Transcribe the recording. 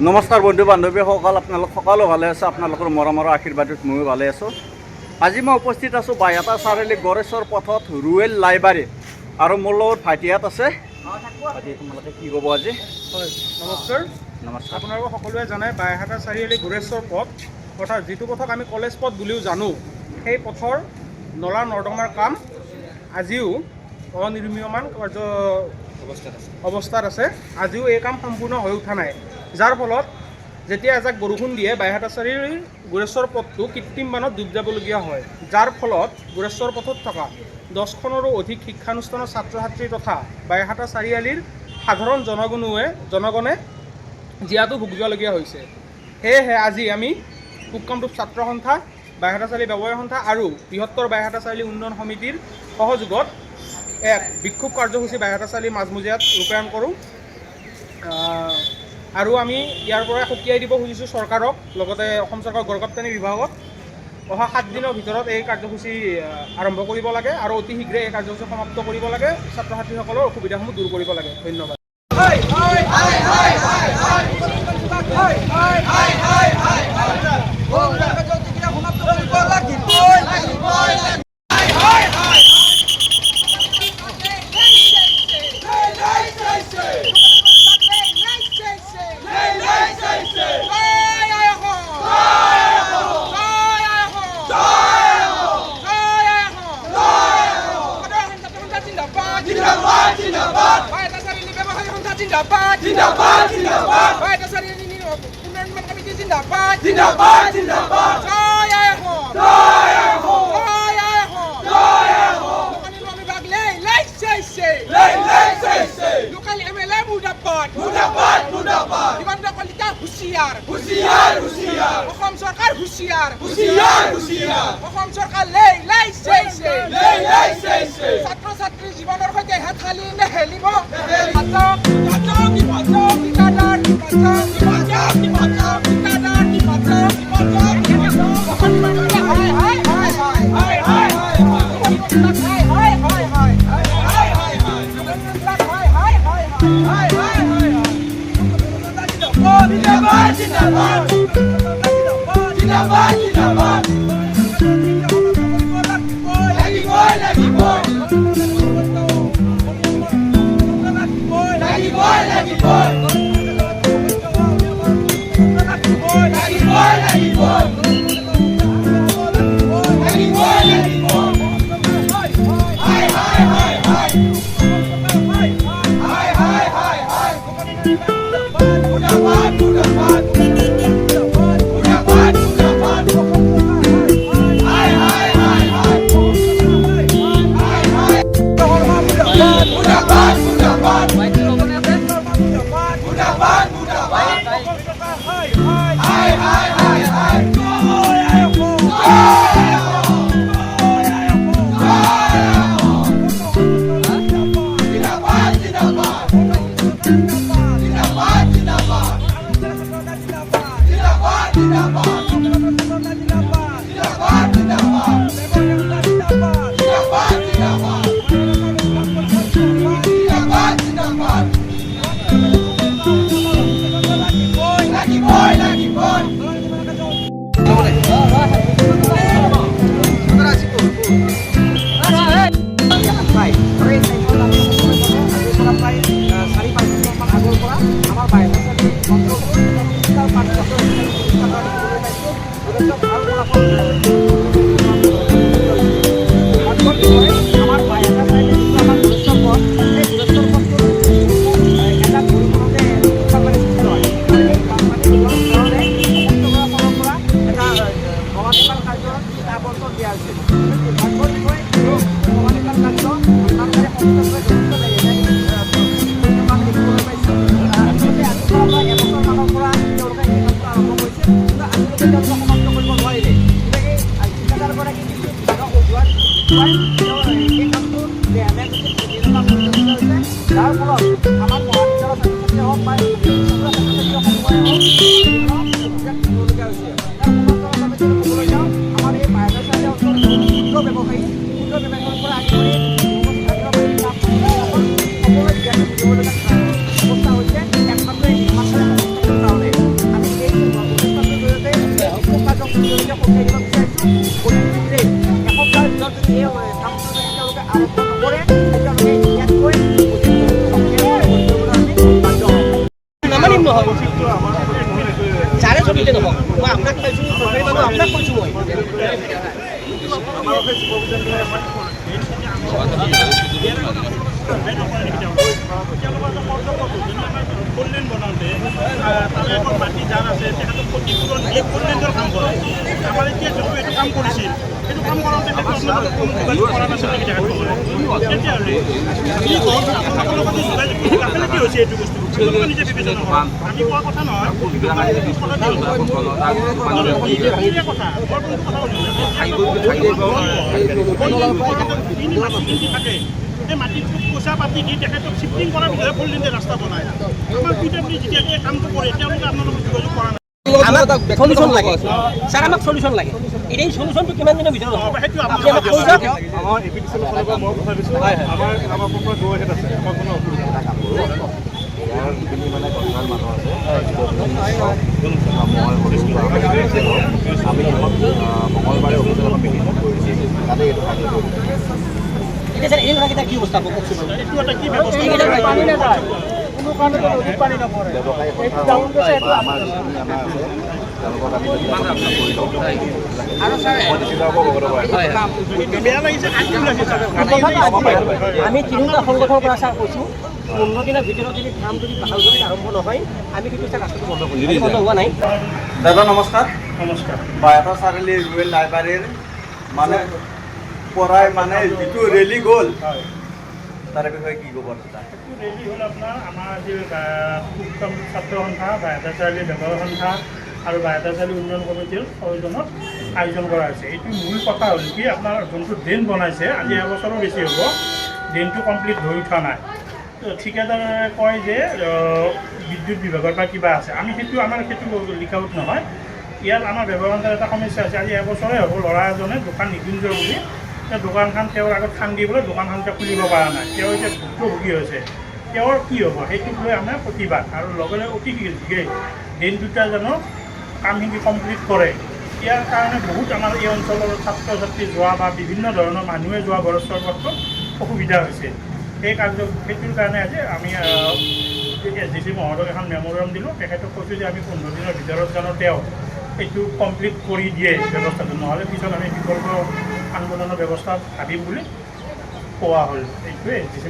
নমস্কাৰ বন্ধু বান্ধৱীসকল, আপোনালোক সকলো ভালে আছে। আপোনালোকৰ মৰমৰ আশীৰ্বাদত ময়ো ভালে আছোঁ। আজি মই উপস্থিত আছোঁ বাইহাটা চাৰিআলি গড়েশ্বৰ পথত ৰুৱেল লাইব্ৰেৰীত, আৰু মোৰ লগত ভাইটিহঁত আছে। ভাইটি, তোমালোকে কি ক'ব আজি? হয়, নমস্কাৰ। নমস্কাৰ। আপোনালোকে সকলোৱে জানে বাইহাটা চাৰিআলি গড়েশ্বৰ পথ, অৰ্থাৎ যিটো পথক আমি কলেজ পথ বুলিও জানো, সেই পথৰ নলা নৰ্দমাৰ কাম আজিও অনিৰ্মীয়মান অৱস্থাত আছে। আজিও এই কাম সম্পূৰ্ণ হৈ উঠা নাই, যাৰ ফলত যেতিয়া এজাক বৰষুণ দিয়ে বাইহাটা চাৰিআলিৰ গড়েশ্বৰ পথটো কৃত্ৰিম বানত ডুব যাবলগীয়া হয়, যাৰ ফলত গড়েশ্বৰ পথত থকা 10খনৰো অধিক শিক্ষানুষ্ঠানৰ ছাত্ৰ ছাত্ৰী তথা বাইহাটা চাৰিআলিৰ সাধাৰণ জনগণে জীয়াতু ভুগিবলগীয়া হৈছে। সেয়েহে আজি আমি কুকামৰূপ ছাত্ৰ সন্থা, বাইহাটা চাৰিআলি ব্যৱসায় সন্থা আৰু বৃহত্তৰ বাইহাটা চাৰিআলি উন্নয়ন সমিতিৰ সহযোগত এক বিক্ষোভ কাৰ্যসূচী বাইহাটা চাৰিআলি মাজমজিয়াত ৰূপায়ণ কৰোঁ। আৰু আমি ইয়াৰ পৰা সকীয়াই দিব খুজিছোঁ চৰকাৰক, লগতে অসম চৰকাৰৰ গড়কাপ্তানি বিভাগক। অহা 7 দিনৰ ভিতৰত এই কাৰ্যসূচী আৰম্ভ কৰিব লাগে আৰু অতি শীঘ্ৰে এই কাৰ্যসূচী সমাপ্ত কৰিব লাগে। ছাত্ৰ ছাত্ৰীসকলৰ অসুবিধাসমূহ দূৰ কৰিব লাগে। ধন্যবাদ। অসম চৰকাৰ হুঁচিয়াৰ, অসম চৰকাৰ ছাত্ৰ ছাত্ৰীৰ জীৱনৰ সৈতে হেতালি নেহেলিব। যাৰে ছবিতে নহওক মই আপোনাক পাইছোঁ চৰকাৰী মানুহ আপোনাক কৈছোঁ মই কল্যাণ বনাওঁতে তাৰে এখন মাটি যাৰ আছে তেখেতক ক্ষতিপূৰণ এই কল্যাণৰ কাম কৰে আমাৰ এতিয়া যোনটো এইটো কাম কৰিছিল সেইটো কাম কৰোঁতে কৰা নাছিল নেকি তেতিয়াহ'লে কি হ'ল আপোনালোকৰ লগত যোগাযোগ গাফিলতি হৈছে এইটো বস্তু তেওঁলোকে নিজে বিবেচনা কৰা আমি কোৱা কথা নহয় কথা থাকে এই মাটিটো পইচা পাতি দি তেখেতক শ্বিফটিং কৰাৰ পিছতহে কল্যাণে ৰাস্তা বনায় আমাৰ পিতাপুলি যেতিয়া এই কামটো কৰে তেওঁলোকে আপোনালোকক যোগাযোগ কৰা নাই আমাক সলিউশ্যন লাগে ছাৰ আমাক সলিউশ্যন লাগে এতিয়া এই সলিউশ্যনটো কিমান দিনৰ ভিতৰত হ'ব সেইটো আপুনি আমাক কৈ যাওক আমাৰ এপিডিচিৰ ফালৰ পৰা মই কথা দিছোঁ আমাৰ পৰা গৈ আহেড আছে আমাৰ কোনো অসুবিধা নাই ইয়াৰ যিখিনি মানে কনচাৰ্ণ মানুহ আছে আমি মঙলবাৰে অফিচত আমাৰ মিটিং কৰিছোঁ তাতে এইটো ফাইনেল কৰিছোঁ এতিয়া ছাৰ এই কথাকেইটা কি অৱস্থা হ'ব কওকচোন এইটো এটা কি ব্যৱস্থা পানী নাযায় কোনো কাৰণতে নদীত পানী নপৰে ব্যৱসায়ী কথা আমাৰ যিখিনি আমাৰ আছে তেওঁলোকক আমি কৰি লওঁ বেয়া লাগিছে আমি তিনিটা সংগঠনৰ পৰা ছাৰ কৈছোঁ 15 দিনৰ ভিতৰত যদি কাম যদি ভাল যদি আৰম্ভ নহয় আমি কিন্তু ছাৰ ৰাস্তাটো বন্ধ কৰিম বন্ধ হোৱা নাই দাদা নমস্কাৰ নমস্কাৰ বাইহাটা চাৰিআলি ৰুৰেল লাইব্ৰেৰীৰ মানে পৰাই মানে যিটো ৰেলী গ'ল তাৰে বিষয়ে কি ক'ব দাদা ৰেলী হ'ল আপোনাৰ আমাৰ যি উত্তম ছাত্ৰ সন্থা বাইহাটা চাৰিআলি ব্যৱসায় সন্থা আৰু বাইহাটা চাৰিআলি উন্নয়ন কমিটিৰ সহযোগত আয়োজন কৰা হৈছে এইটো মূল কথা হ'ল কি আপোনাৰ যোনটো ড্ৰেইন বনাইছে আজি এবছৰো বেছি হ'ব ড্ৰেইনটো কমপ্লিট হৈ উঠা নাই ঠিকাদাৰে কয় যে বিদ্যুৎ বিভাগৰ পৰা কিবা আছে আমি সেইটো আমাৰ সেইটো লিক আউট নহয় ইয়াত আমাৰ ব্যৱসায় সন্থাৰ এটা সমস্যা আছে আজি এবছৰে হ'ব ল'ৰা এজনে দোকান নিকুঞ্জ বুলি তেওঁ দোকানখন তেওঁৰ আগত খান্দি পেলাই দোকানখন তেওঁ খুলিব পৰা নাই তেওঁ এতিয়া ভুক্তভোগী হৈছে তেওঁৰ কি হ'ব সেইটোক লৈ আমাৰ প্ৰতিবাদ আৰু লগে লগে অতি শীঘ্ৰে ড্ৰেইন দুটা জানো কামখিনি কমপ্লিট কৰে ইয়াৰ কাৰণে বহুত আমাৰ এই অঞ্চলৰ ছাত্ৰ ছাত্ৰী যোৱা বা বিভিন্ন ধৰণৰ মানুহে যোৱা গৰচৰ পথত অসুবিধা হৈছে সেইটোৰ কাৰণে আজি আমি SDC মহোদয়ক এখন মেম'ৰেণ্ডাম দিলোঁ তেখেতক কৈছোঁ যে আমি 15 দিনৰ ভিতৰত জানো তেওঁ এইটো কমপ্লিট কৰি দিয়ে ব্যৱস্থাটো নহ'লে পিছত আমি বিকল্প আন্দোলনৰ ব্যৱস্থা ভাবিম বুলি কোৱা হ'ল এইটোৱে SDC